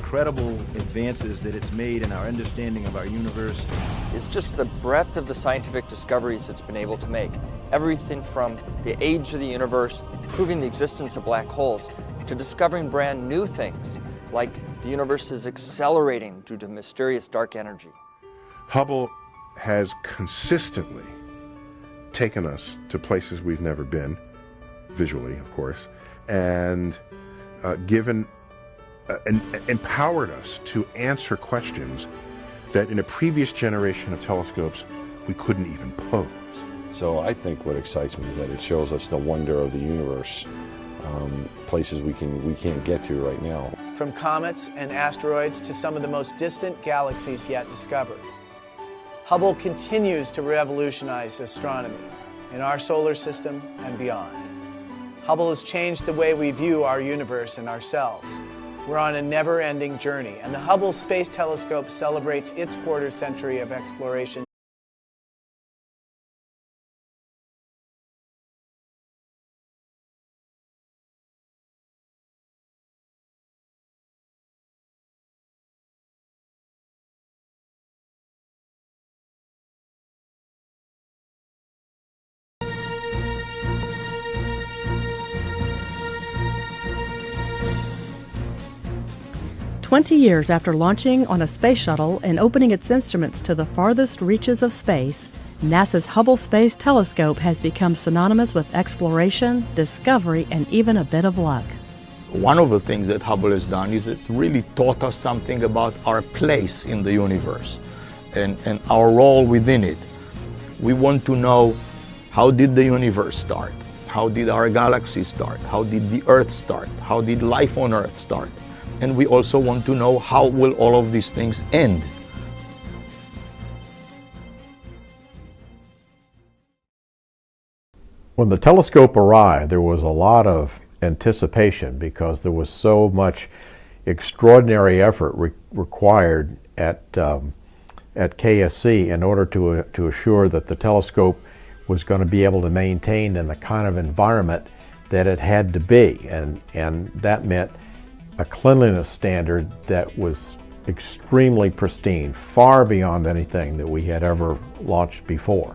incredible advances that it's made in our understanding of our universe. It's just the breadth of the scientific discoveries it's been able to make. Everything from the age of the universe, proving the existence of black holes, to discovering brand new things, like the universe is accelerating due to mysterious dark energy. Hubble has consistently taken us to places we've never been, visually, of course, and empowered us to answer questions that in a previous generation of telescopes we couldn't even pose. So I think what excites me is that it shows us the wonder of the universe, places we can't get to right now. From comets and asteroids to some of the most distant galaxies yet discovered, Hubble continues to revolutionize astronomy in our solar system and beyond. Hubble has changed the way we view our universe and ourselves. We're on a never-ending journey, and the Hubble Space Telescope celebrates its quarter century of exploration. "20 years after launching on a space shuttle and opening its instruments to the farthest reaches of space, NASA's Hubble Space Telescope has become synonymous with exploration, discovery, and even a bit of luck. One of the things that Hubble has done is it really taught us something about our place in the universe and our role within it. We want to know, how did the universe start? How did our galaxy start? How did the Earth start? How did life on Earth start? And we also want to know, how will all of these things end? When the telescope arrived, there was a lot of anticipation because there was so much extraordinary effort required at KSC in order to assure that the telescope was going to be able to maintain in the kind of environment that it had to be, and that meant a cleanliness standard that was extremely pristine, far beyond anything that we had ever launched before.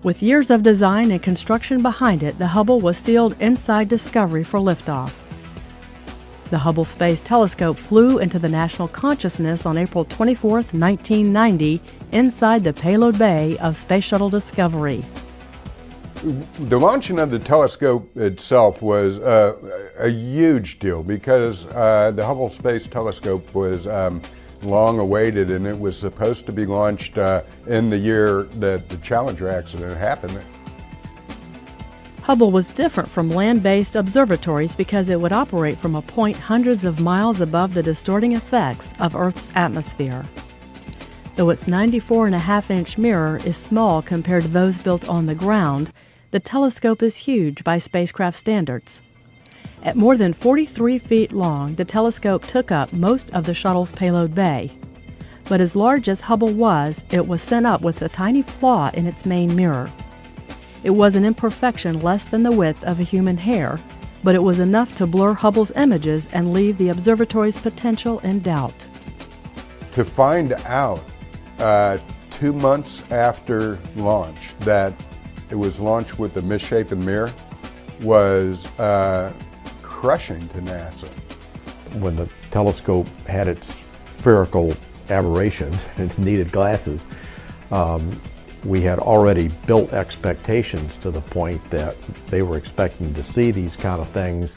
With years of design and construction behind it, the Hubble was sealed inside Discovery for liftoff. The Hubble Space Telescope flew into the national consciousness on April 24, 1990, inside the payload bay of Space Shuttle Discovery. The launching of the telescope itself was a huge deal because the Hubble Space Telescope was long awaited, and it was supposed to be launched in the year that the Challenger accident happened. Hubble was different from land-based observatories because it would operate from a point hundreds of miles above the distorting effects of Earth's atmosphere. Though its 94.5-inch mirror is small compared to those built on the ground, the telescope is huge by spacecraft standards. At more than 43 feet long, the telescope took up most of the shuttle's payload bay. But as large as Hubble was, it was sent up with a tiny flaw in its main mirror. It was an imperfection less than the width of a human hair, but it was enough to blur Hubble's images and leave the observatory's potential in doubt. To find out 2 months after launch that it was launched with a misshapen mirror was crushing to NASA. When the telescope had its spherical aberration and needed glasses, we had already built expectations to the point that they were expecting to see these kind of things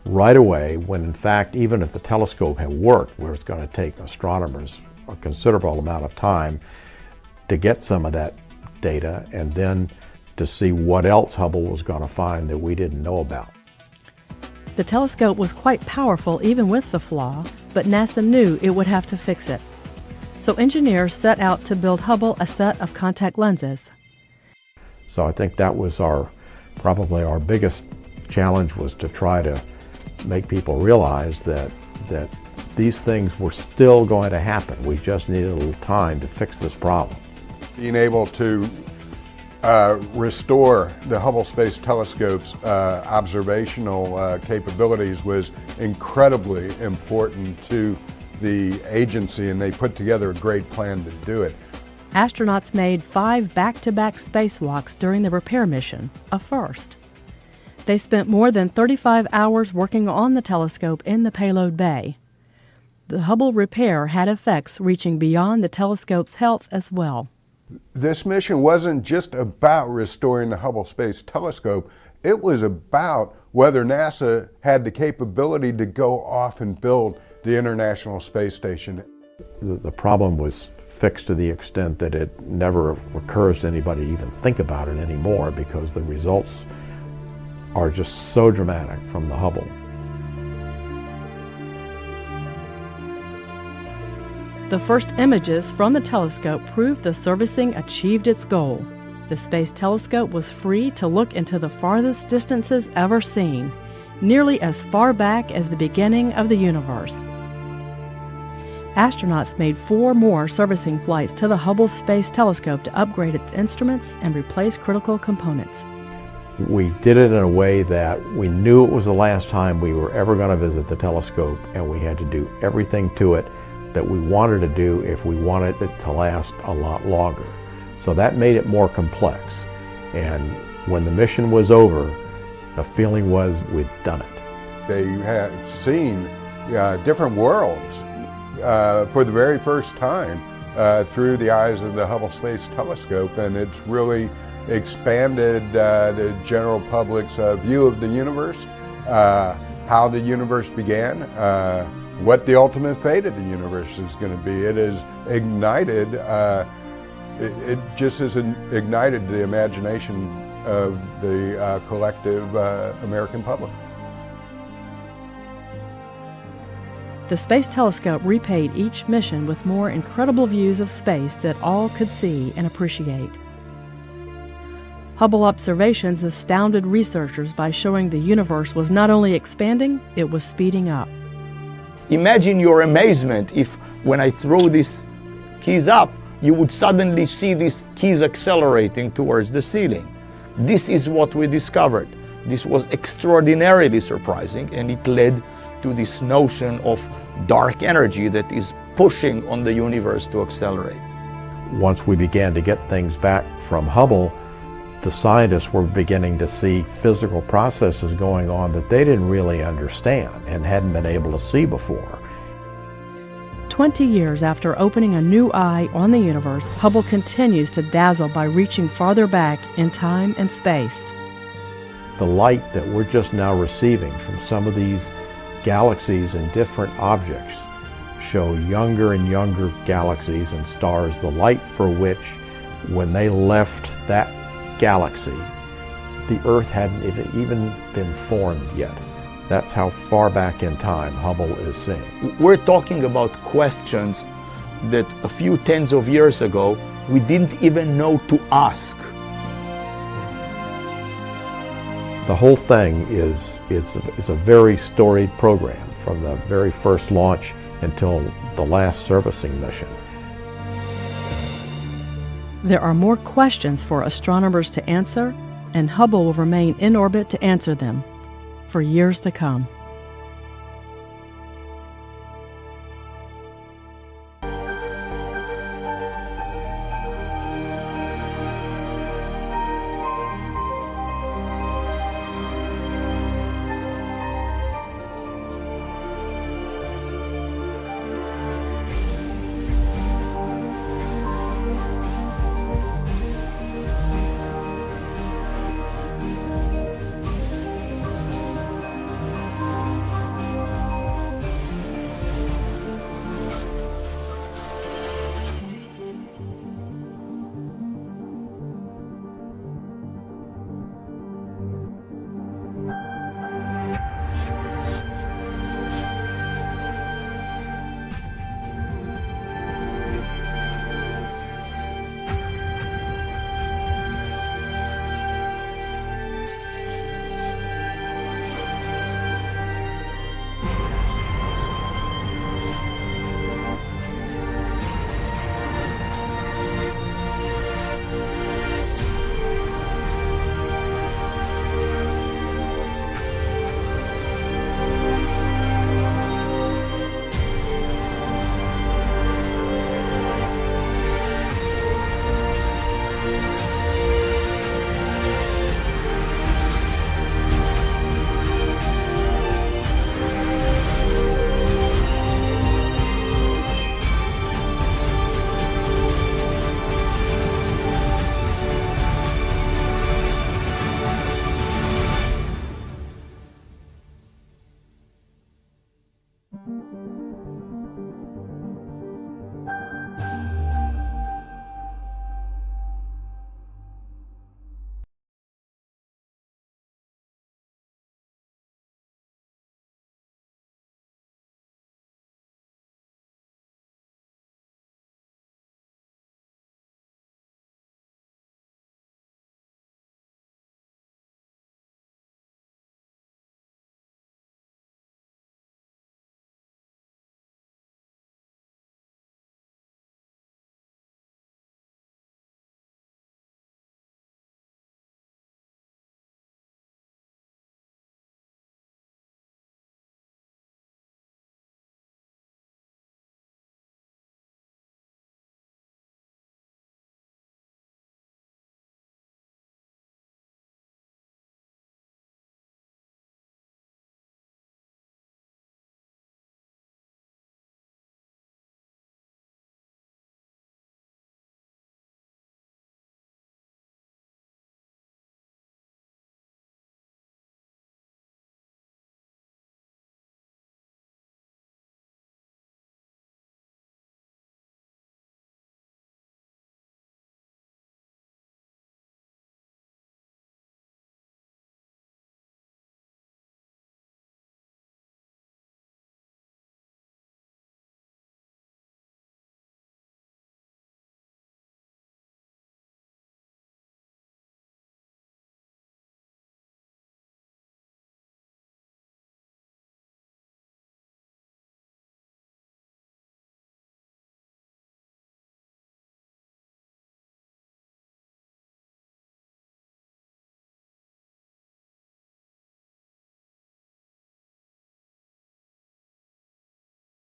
right away, when in fact, even if the telescope had worked, where it's going to take astronomers a considerable amount of time to get some of that data and then to see what else Hubble was going to find that we didn't know about. The telescope was quite powerful even with the flaw, but NASA knew it would have to fix it. So engineers set out to build Hubble a set of contact lenses. So I think that was probably our biggest challenge, was to try to make people realize that these things were still going to happen. We just needed a little time to fix this problem. Being able to restore the Hubble Space Telescope's observational capabilities was incredibly important to the agency, and they put together a great plan to do it. Astronauts made 5 back-to-back spacewalks during the repair mission, a first. They spent more than 35 hours working on the telescope in the payload bay. The Hubble repair had effects reaching beyond the telescope's health as well. This mission wasn't just about restoring the Hubble Space Telescope, it was about whether NASA had the capability to go off and build the International Space Station. The problem was fixed to the extent that it never occurs to anybody to even think about it anymore, because the results are just so dramatic from the Hubble. The first images from the telescope proved the servicing achieved its goal. The Space Telescope was free to look into the farthest distances ever seen, nearly as far back as the beginning of the universe. Astronauts made 4 more servicing flights to the Hubble Space Telescope to upgrade its instruments and replace critical components. We did it in a way that we knew it was the last time we were ever going to visit the telescope, and we had to do everything to it that we wanted to do if we wanted it to last a lot longer. So that made it more complex. And when the mission was over, the feeling was we'd done it. They had seen different worlds for the very first time through the eyes of the Hubble Space Telescope, and it's really expanded the general public's view of the universe, how the universe began, what the ultimate fate of the universe is going to be. It has ignited, it just has ignited the imagination of the collective American public. The Space Telescope repaid each mission with more incredible views of space that all could see and appreciate. Hubble observations astounded researchers by showing the universe was not only expanding, it was speeding up. Imagine your amazement if, when I throw these keys up, you would suddenly see these keys accelerating towards the ceiling. This is what we discovered. This was extraordinarily surprising, and it led to this notion of dark energy that is pushing on the universe to accelerate. Once we began to get things back from Hubble, the scientists were beginning to see physical processes going on that they didn't really understand and hadn't been able to see before. 20 years after opening a new eye on the universe, Hubble continues to dazzle by reaching farther back in time and space. The light that we're just now receiving from some of these galaxies and different objects show younger and younger galaxies and stars, the light for which, when they left that galaxy, the Earth hadn't even been formed yet. That's how far back in time Hubble is seeing. We're talking about questions that a few tens of years ago we didn't even know to ask. The whole thing is a very storied program from the very first launch until the last servicing mission. There are more questions for astronomers to answer, and Hubble will remain in orbit to answer them for years to come.